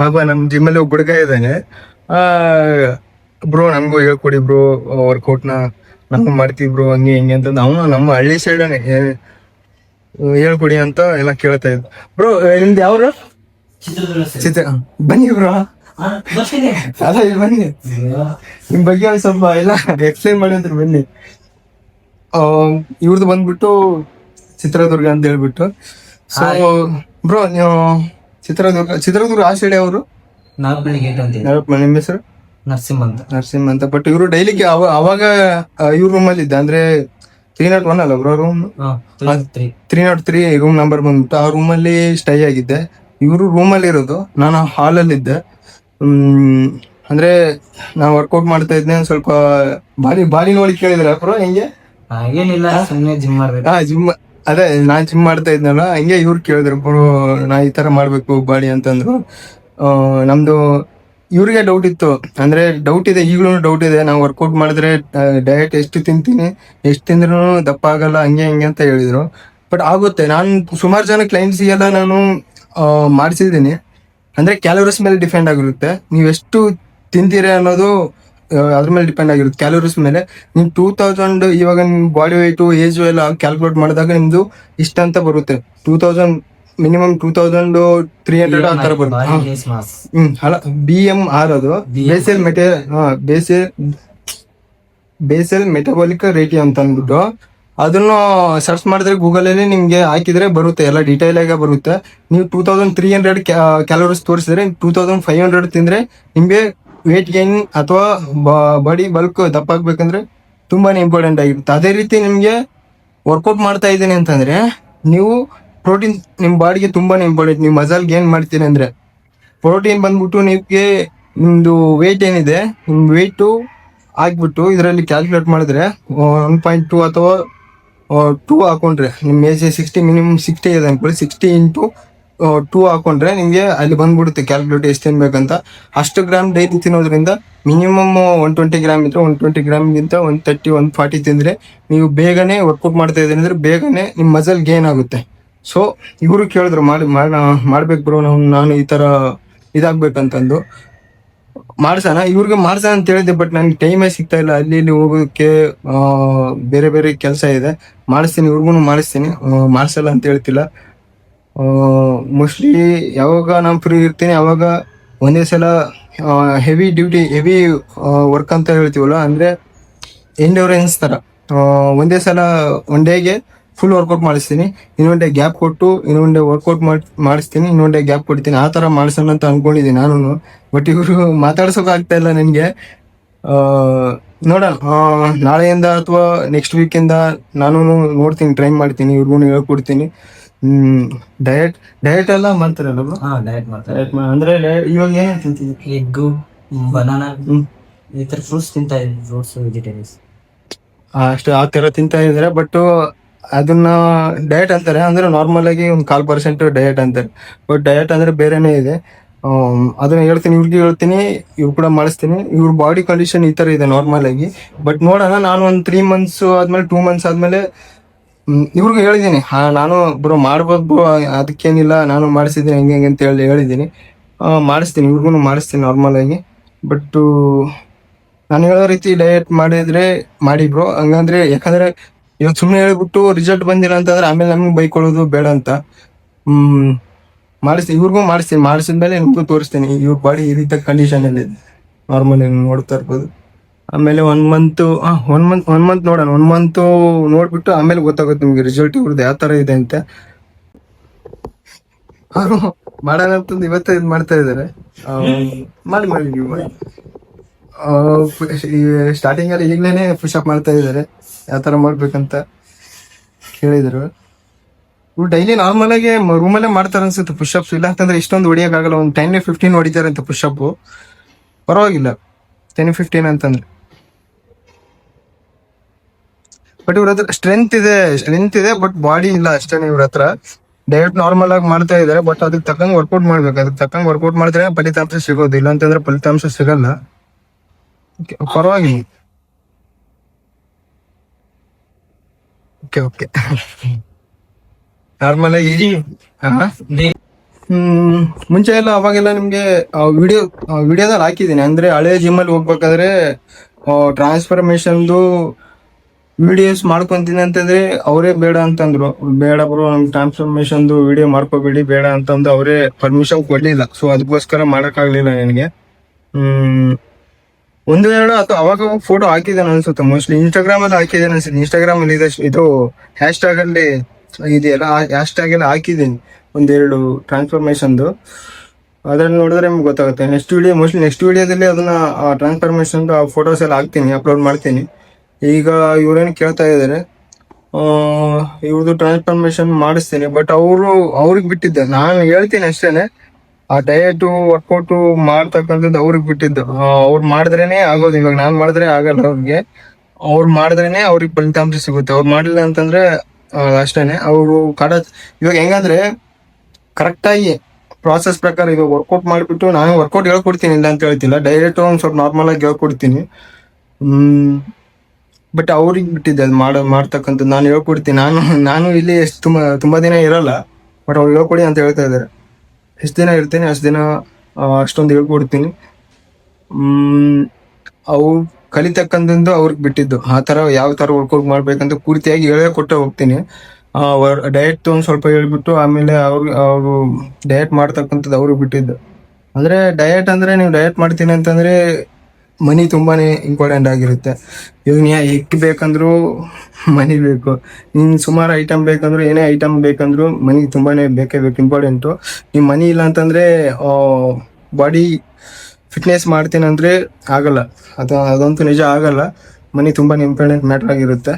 ಪಾಪ ನಮ್ ಜಿಮ್ಮಲ್ಲಿ ಒಬ್ಬ ಹುಡುಗ ಇದ್ದಾನೆ. ಆ ಬ್ರೋ ನನ್ಗೂ ಹೇಳ್ಕೊಡಿ ಬ್ರೋ ವರ್ಕೌಟ್ನ, ನಾವು ಮಾಡ್ತೀವಿ ಬ್ರೋ ಹಂಗೆ ಹಿಂಗೆ ಅಂತ. ಅವನು ನಮ್ಮ ಹಳ್ಳಿ ಸೈಡನೆ ಹೇಳ್ಕೊಡಿ ಅಂತ ಎಲ್ಲ ಕೇಳ್ತಾ ಇದ್ದ. ಬ್ರೋ ನಿಮ್ದು ಯಾವ್ರು? ಚಿತ್ರ. ಬನ್ನಿ ಬ್ರೋ, ಅಲ್ಲ ಇಲ್ಲಿ ಬನ್ನಿ, ನಿಮ್ ಬಗ್ಗೆ ಒಂದ್ ಸ್ವಲ್ಪ ಎಲ್ಲ ಎಕ್ಸ್ಪ್ಲೈನ್ ಮಾಡಿ ಅಂತ ಬನ್ನಿ. ಇವ್ರದ್ದು ಬಂದ್ಬಿಟ್ಟು ಚಿತ್ರದುರ್ಗ ಅಂತ ಹೇಳ್ಬಿಟ್ಟು. ಸೊ ಬ್ರೋ ನೀವು ಚಿತ್ರದುರ್ಗ ಆ ಸೈಡ್ ಅವರು ನಾಲ್ಕು ಗೇಟ್ ಅಂತ ಇದೆ. ನಿಮ್ಮ ಹೆಸರು? ನರಸಿಂಹ ಅಂತ. ಬಟ್ ಇವರು ಡೈಲಿ ಅವಾಗ ಇವ್ರ ರೂಮಲ್ಲಿ ಇದ್ದ, ಅಂದ್ರೆ 301 ಅಲ್ಲ ಬ್ರೋ ರೂಮ್? 303 ರೂಮ್ ನಂಬರ್ ಬಂದ್ಬಿಟ್ಟು ಆ ರೂಮಲ್ಲಿ ಸ್ಟೇ ಆಗಿದ್ದೆ. ಇವರು ರೂಮಲ್ಲಿ ಇರೋದು, ನಾನು ಹಾಲಲ್ಲಿ ಇದ್ದೆ. ಅಂದ್ರೆ ನಾ ವರ್ಕೌಟ್ ಮಾಡ್ತಾ ಇದ್ದೆ. ಸ್ವಲ್ಪ ಬಾರಿ ನೋಡಿ ಕೇಳಿದ್ರೆ ಬ್ರೋ ಹೆಂಗೆ? ಏನಿಲ್ಲ, ಸುಮ್ಮನೆ ಜಿಮ್ ಮಾಡ್ಬೇಕು. ಜಿಮ್, ಅದೇ ನಾನ್ ಜಿಮ್ ಮಾಡ್ತಾ ಇದ್ನಲ್ಲ, ಹಂಗೆ ಇವ್ರು ಕೇಳಿದ್ರು ಬ್ರೋ ನಾ ಈ ತರ ಮಾಡ್ಬೇಕು ಬಾಡಿ ಅಂತಂದ್ರು. ನಮ್ದು ಇವ್ರಿಗೆ ಡೌಟ್ ಇತ್ತು, ಅಂದ್ರೆ ಡೌಟ್ ಇದೆ, ಈಗಲೂ ಡೌಟ್ ಇದೆ. ನಾವು ವರ್ಕೌಟ್ ಮಾಡಿದ್ರೆ ಡಯಟ್ ಎಷ್ಟು ತಿಂತೀನಿ, ಎಷ್ಟು ತಿಂದ್ರೂ ದಪ್ಪ ಆಗಲ್ಲ ಹಂಗೆ ಹಿಂಗೆ ಅಂತ ಹೇಳಿದ್ರು. ಬಟ್ ಆಗುತ್ತೆ. ನಾನು ಸುಮಾರು ಜನ ಕ್ಲೈಂಟ್ಸಿಗೆಲ್ಲ ನಾನು ಮಾಡಿಸಿದ್ದೀನಿ. ಅಂದ್ರೆ ಕ್ಯಾಲೋರೀಸ್ ಮೇಲೆ ಡಿಪೆಂಡ್ ಆಗಿರುತ್ತೆ, ನೀವೆಷ್ಟು ತಿಂತೀರ ಅನ್ನೋದು ಅದ್ರ ಮೇಲೆ ಡಿಪೆಂಡ್ ಆಗಿರುತ್ತೆ, ಕ್ಯಾಲೋರೀಸ್ ಮೇಲೆ. ನೀವು 2000 ಇವಾಗ ನಿಮ್ ಬಾಡಿ ವೆಯ್ಟು ಏಜು ಎಲ್ಲ ಕ್ಯಾಲ್ಕುಲೇಟ್ ಮಾಡಿದಾಗ ನಿಮ್ದು ಇಷ್ಟ ಅಂತ ಬರುತ್ತೆ. 2000 ಮಿನಿಮಮ್ 2300 ಆ ಥರ ಬರುತ್ತೆ. ಅಲ್ಲ BMR, ಅದು ಬೇಸಲ್ ಮೆಟಬಾಲಿಕ್ ರೇಟ್ ಅಂತ ಅಂದ್ಬಿಟ್ಟು ಅದನ್ನು ಸರ್ಚ್ ಮಾಡಿದ್ರೆ ಗೂಗಲ್ ಅಲ್ಲಿ ನಿಮ್ಗೆ ಹಾಕಿದ್ರೆ ಬರುತ್ತೆ, ಎಲ್ಲ ಡೀಟೇಲ್ ಆಗಿ ಬರುತ್ತೆ. ನೀವು 2300 ಕ್ಯಾಲೋರೀಸ್ ತೋರಿಸಿದ್ರೆ 2500 ತಿಂದ್ರೆ ನಿಮ್ಗೆ ವೇಟ್ ಗೈನ್ ಅಥವಾ ಬಾಡಿ ಬಲ್ಕ್ ದಪ್ಪ ಆಗ್ಬೇಕಂದ್ರೆ ತುಂಬಾನೇ ಇಂಪಾರ್ಟೆಂಟ್ ಆಗಿರುತ್ತೆ. ಅದೇ ರೀತಿ ನಿಮ್ಗೆ ವರ್ಕೌಟ್ ಮಾಡ್ತಾ ಇದ್ದೀನಿ ಅಂತಂದ್ರೆ ನೀವು ಪ್ರೋಟೀನ್ ನಿಮ್ ಬಾಡಿಗೆ ತುಂಬಾನೇ ಇಂಪಾರ್ಟೆಂಟ್. ನೀವು ಮಸಲ್ ಗೇನ್ ಮಾಡ್ತೀರಿ ಅಂದ್ರೆ ಪ್ರೋಟೀನ್ ಬಂದ್ಬಿಟ್ಟು ನಿಮ್ಗೆ ನಿಮ್ದು ವೇಟ್ ಏನಿದೆ, ನಿಮ್ ವೇಟು ಆಗ್ಬಿಟ್ಟು ಇದರಲ್ಲಿ ಕ್ಯಾಲ್ಕುಲೇಟ್ ಮಾಡಿದ್ರೆ 1.2 ಅಥವಾ 2 ಹಾಕೊಂಡ್ರೆ, ನಿಮ್ ಏಜ್ 60 ಮಿನಿಮಮ್ 60 ಇದೆ ಅನ್ಕೊಳ್ಳಿ, 60 into 2 ಹಾಕೊಂಡ್ರೆ ನಿಮ್ಗೆ ಅಲ್ಲಿ ಬಂದ್ಬಿಡುತ್ತೆ ಕ್ಯಾಲ್ಕುಲೇಟ್ ಎಷ್ಟು ತಿನ್ಬೇಕಂತ. ಅಷ್ಟು ಗ್ರಾಮ್ ಡೈಲಿ ತಿನ್ನೋದ್ರಿಂದ ಮಿನಿಮಮ್ 120 ಗ್ರಾಮ್ ಇದ್ರೆ 120 ಗ್ರಾಮ್ಗಿಂತ 130 140 ತಿಂದ್ರೆ ನೀವು ಬೇಗನೆ ವರ್ಕೌಟ್ ಮಾಡ್ತಾ ಇದ್ದೀರಿ ಅಂದ್ರೆ ಬೇಗನೆ ನಿಮ್ ಮಸಲ್ ಗೇನ್ ಆಗುತ್ತೆ. ಸೊ ಇವರು ಕೇಳಿದ್ರು ಮಾಡ್ಬೇಕು ಬ್ರೋ ನಾನು ಈ ತರ ಇದಾಗ್ಬೇಕಂತಂದು ಮಾಡ್ಸೋಣ, ಇವ್ರಿಗೆ ಮಾಡ್ಸೋಣ ಅಂತ ಹೇಳಿದ್ದೆ. ಬಟ್ ನನ್ಗೆ ಟೈಮೇ ಸಿಗ್ತಾ ಇಲ್ಲ, ಅಲ್ಲಿ ಇಲ್ಲಿ ಹೋಗೋದಕ್ಕೆ ಬೇರೆ ಬೇರೆ ಕೆಲಸ ಇದೆ. ಮಾಡಿಸ್ತೀನಿ, ಇವ್ರಿಗೂ ಮಾಡಿಸ್ತೀನಿ, ಮಾಡ್ಸಲ್ಲ ಅಂತ ಹೇಳ್ತಿಲ್ಲ. ಮೋಸ್ಟ್ಲಿ ಯಾವಾಗ ನಾನು ಫ್ರೀ ಇರ್ತೀನಿ ಅವಾಗ ಒಂದೇ ಸಲ ಹೆವಿ ವರ್ಕ್ ಅಂತ ಹೇಳ್ತೀವಲ್ಲ, ಅಂದ್ರೆ ಎಂಡ್ಯೂರೆನ್ಸ್ ತರ ಒಂದೇ ಸಲ ಒನ್ ಡೇಗೆ ಫುಲ್ ವರ್ಕೌಟ್ ಮಾಡಿಸ್ತೀನಿ, ಇನ್ನೊಂದು ಡೇ ಗ್ಯಾಪ್ ಕೊಟ್ಟು ಇನ್ನೊಂದು ಡೇ ವರ್ಕೌಟ್ ಮಾಡಿಸ್ತೀನಿ, ಇನ್ನೊಂದು ಡೇ ಗ್ಯಾಪ್ ಕೊಡ್ತೀನಿ. ಆ ಥರ ಮಾಡಿಸೋಣ ಅಂತ ಅನ್ಕೊಂಡಿದ್ದೀನಿ ನಾನು. ಬಟ್ ಇವರು ಮಾತಾಡ್ಸೋಕೆ ಆಗ್ತಾ ಇಲ್ಲ ನನಗೆ. ನೋಡೋಣ, ನಾಳೆಯಿಂದ ಅಥವಾ ನೆಕ್ಸ್ಟ್ ವೀಕಿಂದ ನಾನು ನೋಡ್ತೀನಿ, ಟ್ರೈ ಮಾಡ್ತೀನಿ, ಇವ್ರಿಗೂ ಹೇಳ್ಕೊಡ್ತೀನಿ. ಡಯಟ್ ಎಲ್ಲ ಮಾಡ್ತಾರಲ್ಲ ಬ್ರೋ? ಡಯಟ್ ಮಾಡ್ತಾರೆ. ಅಂದ್ರೆ ಇವಾಗ ಏನೇನು ತಿಂತೀವಿ? ಎಗ್ಗು, ಬನಾನಾ, ಈ ತರ ಫ್ರೂಟ್ಸ್ ತಿಂತಾ ಇದ್ದೀನಿ, ಫ್ರೂಟ್ಸ್ ವೆಜಿಟೇಬಲ್ಸ್ ಅಷ್ಟು ಆ ಥರ ತಿಂತಾ ಇದ್ದಾರೆ. ಬಟ್ ಅದನ್ನ ಡಯಟ್ ಅಂತಾರೆ, ಅಂದ್ರೆ ನಾರ್ಮಲ್ ಆಗಿ ಒಂದು 1/4% ಡಯಟ್ ಅಂತಾರೆ. ಬಟ್ ಡಯಟ್ ಅಂದ್ರೆ ಬೇರೆನೇ ಇದೆ. ಅದನ್ನ ಹೇಳ್ತೀನಿ, ಇವ್ರಿಗೆ ಹೇಳ್ತೀನಿ, ಇವ್ರು ಕೂಡ ಮಾಡಿಸ್ತೀನಿ. ಇವ್ರ ಬಾಡಿ ಕಂಡೀಷನ್ ಈ ತರ ಇದೆ ನಾರ್ಮಲ್ ಆಗಿ. ಬಟ್ ನೋಡೋಣ, ನಾನು ಒಂದು 3 months ಆದ್ಮೇಲೆ 2 months ಆದ್ಮೇಲೆ ಇವ್ರಿಗೂ ಹೇಳಿದ್ದೀನಿ, ನಾನು ಬ್ರೋ ಮಾಡ್ಬೋದು ಬ್ರೋ, ಅದಕ್ಕೇನಿಲ್ಲ, ನಾನು ಮಾಡಿಸಿದ್ದೀನಿ ಹೆಂಗೆ ಹೆಂಗೆ ಅಂತ ಹೇಳಿದ್ದೀನಿ. ಮಾಡಿಸ್ತೀನಿ, ಇವ್ರಿಗೂ ಮಾಡಿಸ್ತೀನಿ ನಾರ್ಮಲ್ ಆಗಿ. ಬಟ್ ನಾನು ಹೇಳೋ ರೀತಿ ಡಯಟ್ ಮಾಡಿದ್ರೆ ಮಾಡಿ ಬ್ರೋ, ಹಂಗಂದ್ರೆ ಯಾಕಂದ್ರೆ ಇವಾಗ ಸುಮ್ಮನೆ ಹೇಳ್ಬಿಟ್ಟು ರಿಸಲ್ಟ್ ಬಂದಿಲ್ಲ ಅಂತಂದ್ರೆ ಆಮೇಲೆ ನಮ್ಗೆ ಬೈಕೊಳ್ಳೋದು ಬೇಡ ಅಂತ. ಮಾಡಿಸ್ತೀನಿ, ಇವ್ರಿಗೂ ಮಾಡಿಸ್ತೀನಿ, ಮಾಡಿಸಿದ್ಮೇಲೆ ನಿಮಗೂ ತೋರಿಸ್ತೀನಿ ಇವ್ರ ಬಾಡಿ ಈ ರೀತಿ ಕಂಡೀಷನ್ ಅಲ್ಲಿ ನಾರ್ಮಲ್ ನೋಡ್ತಾ ಇರ್ಬೋದು. ಆಮೇಲೆ 1 month ನೋಡೋಣ, 1 month ನೋಡ್ಬಿಟ್ಟು ಆಮೇಲೆ ಗೊತ್ತಾಗುತ್ತೆ ನಿಮ್ಗೆ ರಿಸಲ್ಟ್ ಇವ್ರದ್ದು ಯಾವ ತರ ಇದೆ ಅಂತ. ಅವರು ಮಾಡೋಣ ಅಂತಂದು ಇವತ್ತೇ ಇದು ಮಾಡ್ತಾ ಇದಾರೆ. ಮಾಡಿ ನೀವು ಸ್ಟಾರ್ಟಿಂಗ್ ಅಲ್ಲಿ ಈಗ್ಲೇನೆ ಪುಷಪ್ ಮಾಡ್ತಾ ಇದಾರೆ, ಯಾವ ತರ ಮಾಡ್ಬೇಕಂತ ಕೇಳಿದ್ರು. ಇವ್ರು ಡೈಲಿ ನಾರ್ಮಲ್ ಆಗಿ ರೂಮಲ್ಲೇ ಮಾಡ್ತಾರೆ ಅನ್ಸುತ್ತೆ ಪುಷಪ್ಸ್. ಇಲ್ಲ ಅಂತಂದ್ರೆ ಇಷ್ಟೊಂದು ಹೊಡಿಯೋಕ್ಕಾಗಲ್ಲ, ಒಂದು 10-15 ಹೊಡಿತಾರೆ ಅಂತ ಪುಷಪ್. ಪರವಾಗಿಲ್ಲ 10-15 ಅಂತಂದ್ರೆ. ಬಟ್ ಇವ್ರ ಹತ್ರ ಸ್ಟ್ರೆಂತ್ ಇದೆ, ಬಟ್ ಬಾಡಿ ಇಲ್ಲ ಅಷ್ಟೇನೆ ಇವ್ರ ಹತ್ರ. ಡಯಟ್ ನಾರ್ಮಲ್ ಆಗಿ ಮಾಡ್ತಾ ಇದಾರೆ, ಬಟ್ ಅದಕ್ಕೆ ತಕ್ಕಂಗೆ ವರ್ಕೌಟ್ ಮಾಡ್ಬೇಕು. ಅದಕ್ಕೆ ತಕ್ಕಂಗೆ ವರ್ಕೌಟ್ ಮಾಡಿದ್ರೆ ಫಲಿತಾಂಶ ಸಿಗೋದು, ಇಲ್ಲ ಅಂತಂದ್ರೆ ಫಲಿತಾಂಶ ಸಿಗಲ್ಲ. ಪರವಾಗಿಲ್ಲ. ಓಕೆ ನಾರ್ಮಲ್ ಆಗಿ ಮುಂಚೆ ಎಲ್ಲ ಅವಾಗೆಲ್ಲ ನಿಮ್ಗೆ ವಿಡಿಯೋದಲ್ಲಿ ಹಾಕಿದ್ದೀನಿ. ಅಂದ್ರೆ ಹಳೆ ಜಿಮ್ಮಲ್ಲಿ ಹೋಗ್ಬೇಕಾದ್ರೆ ಟ್ರಾನ್ಸ್ಫಾರ್ಮೇಶನ್ದು ವಿಡಿಯೋಸ್ ಮಾಡ್ಕೊಂತೀನಿ ಅಂತಂದ್ರೆ ಅವರೇ ಬೇಡ ಅಂತಂದ್ರು. ಬೇಡ ಬ್ರೋ, ನಮ್ಗೆ ಟ್ರಾನ್ಸ್ಫಾರ್ಮೇಶನ್ದು ವಿಡಿಯೋ ಮಾಡ್ಕೋಬೇಡಿ ಬೇಡ ಅಂತಂದು ಅವರೇ ಪರ್ಮಿಷನ್ ಕೊಡ್ಲಿಲ್ಲ. ಸೊ ಅದಕ್ಕೋಸ್ಕರ ಮಾಡೋಕ್ಕಾಗ್ಲಿಲ್ಲ ನನಗೆ. ಒಂದು ಎರಡು ಅಥವಾ ಅವಾಗ ಫೋಟೋ ಹಾಕಿದ್ದೇನೆ ಅನ್ಸುತ್ತೆ. ಮೋಸ್ಟ್ಲಿ ಇನ್ಸ್ಟಾಗ್ರಾಮ್ ಅಲ್ಲಿ ಹಾಕಿದ್ದೇನೆ ಅನ್ಸುತ್ತೆ. ಇನ್ಸ್ಟಾಗ್ರಾಮ್ ಅಲ್ಲಿ ಇದು ಹ್ಯಾಶ್ ಟ್ಯಾಗ್ ಅಲ್ಲಿ ಇದೆಯಲ್ಲ, ಆ ಹ್ಯಾಶ್ ಟ್ಯಾಗ್ ಎಲ್ಲ ಹಾಕಿದ್ದೀನಿ ಒಂದೆರಡು ಟ್ರಾನ್ಸ್ಫಾರ್ಮೇಶನ್ದು. ಅದ್ರಲ್ಲಿ ನೋಡಿದ್ರೆ ನಿಮ್ಗೆ ಗೊತ್ತಾಗುತ್ತೆ. ನೆಕ್ಸ್ಟ್ ವಿಡಿಯೋದಲ್ಲಿ ಅದನ್ನ ಟ್ರಾನ್ಸ್ಫಾರ್ಮೇಶನ್ ಆ ಫೋಟೋಸ್ ಎಲ್ಲ ಹಾಕ್ತೀನಿ, ಅಪ್ಲೋಡ್ ಮಾಡ್ತೀನಿ. ಈಗ ಇವ್ರೇನು ಕೇಳ್ತಾ ಇದ್ದಾರೆ, ಇವ್ರದ್ದು ಟ್ರಾನ್ಸ್ಫಾರ್ಮೇಶನ್ ಮಾಡಿಸ್ತೀನಿ. ಬಟ್ ಅವ್ರಿಗೆ ಬಿಟ್ಟಿದ್ದೆ, ನಾನು ಹೇಳ್ತೀನಿ ಅಷ್ಟೇನೆ. ಆ ಡಯಟು ವರ್ಕೌಟು ಮಾಡ್ತಕ್ಕಂಥದ್ದು ಅವ್ರಿಗೆ ಬಿಟ್ಟಿದ್ದು. ಅವ್ರು ಮಾಡಿದ್ರೇನೆ ಆಗೋದು. ಇವಾಗ ನಾನು ಮಾಡಿದ್ರೆ ಆಗಲ್ಲ ಅವ್ರಿಗೆ. ಅವ್ರು ಮಾಡಿದ್ರೇನೆ ಅವ್ರಿಗೆ ಫಲಿತಾಂಶ ಸಿಗುತ್ತೆ. ಅವ್ರು ಮಾಡಿಲ್ಲ ಅಂತಂದ್ರೆ ಅಷ್ಟೇನೆ. ಅವರು ಇವಾಗ ಹೆಂಗಂದ್ರೆ ಕರೆಕ್ಟಾಗಿ ಪ್ರಾಸೆಸ್ ಪ್ರಕಾರ ಇವಾಗ ವರ್ಕೌಟ್ ಮಾಡಿಬಿಟ್ಟು ನಾನು ವರ್ಕೌಟ್ ಹೇಳ್ಕೊಡ್ತೀನಿ, ಇಲ್ಲ ಅಂತ ಹೇಳ್ತಿಲ್ಲ. ಡೈರೆಕ್ಟ್ ಒಂದು ಸ್ವಲ್ಪ ನಾರ್ಮಲ್ ಆಗಿ ಹೇಳ್ಕೊಡ್ತೀನಿ. ಬಟ್ ಅವ್ರಿಗೆ ಬಿಟ್ಟಿದ್ದೆ ಅದು ಮಾಡ್ತಕ್ಕಂಥದ್ದು. ನಾನು ಹೇಳ್ಕೊಡ್ತೀನಿ. ನಾನು ಇಲ್ಲಿ ಎಷ್ಟು ತುಂಬಾ ದಿನ ಇರಲ್ಲ, ಬಟ್ ಅವ್ರು ಹೇಳ್ಕೊಡಿ ಅಂತ ಹೇಳ್ತಾ ಇದ್ದಾರೆ. ಎಷ್ಟು ದಿನ ಇರ್ತೀನಿ ಅಷ್ಟು ದಿನ ಅಷ್ಟೊಂದು ಹೇಳ್ಕೊಡ್ತೀನಿ. ಅವು ಕಲಿತಕ್ಕಂಥದ್ದು ಅವ್ರಿಗೆ ಬಿಟ್ಟಿದ್ದು. ಆ ಥರ ಯಾವ ಥರ ವರ್ಕೌಟ್ ಮಾಡ್ಬೇಕಂತ ಪೂರ್ತಿಯಾಗಿ ಹೇಳೇ ಕೊಟ್ಟು ಹೋಗ್ತೀನಿ. ಡಯಟ್ ಒಂದು ಸ್ವಲ್ಪ ಹೇಳ್ಬಿಟ್ಟು ಆಮೇಲೆ ಅವರು ಡಯಟ್ ಮಾಡ್ತಕ್ಕಂಥದ್ದು ಅವ್ರಿಗೆ ಬಿಟ್ಟಿದ್ದು. ಅಂದರೆ ಡಯಟ್ ಅಂದರೆ ನೀವು ಡಯಟ್ ಮಾಡ್ತೀನಿ ಅಂತಂದರೆ ಮನಿ ತುಂಬಾನೇ ಇಂಪಾರ್ಟೆಂಟ್ ಆಗಿರುತ್ತೆ. ಇವಾಗ ನೀ ಎಗ್ ಬೇಕಂದ್ರೂ ಮನಿ ಬೇಕು. ಸುಮಾರು ಐಟಮ್ ಬೇಕಂದ್ರು, ಏನೇ ಐಟಮ್ ಬೇಕಂದ್ರು ಮನಿ ತುಂಬಾನೇ ಬೇಕೇ ಬೇಕು, ಇಂಪಾರ್ಟೆಂಟು. ನೀವು ಮನಿ ಇಲ್ಲ ಅಂತಂದ್ರೆ ಬಾಡಿ ಫಿಟ್ನೆಸ್ ಮಾಡ್ತೀನಿ ಅಂದ್ರೆ ಆಗಲ್ಲ. ಅದಂತೂ ನಿಜ ಆಗಲ್ಲ. ಮನಿ ತುಂಬಾನೇ ಇಂಪಾರ್ಟೆಂಟ್ ಮ್ಯಾಟರ್ ಆಗಿರುತ್ತೆ.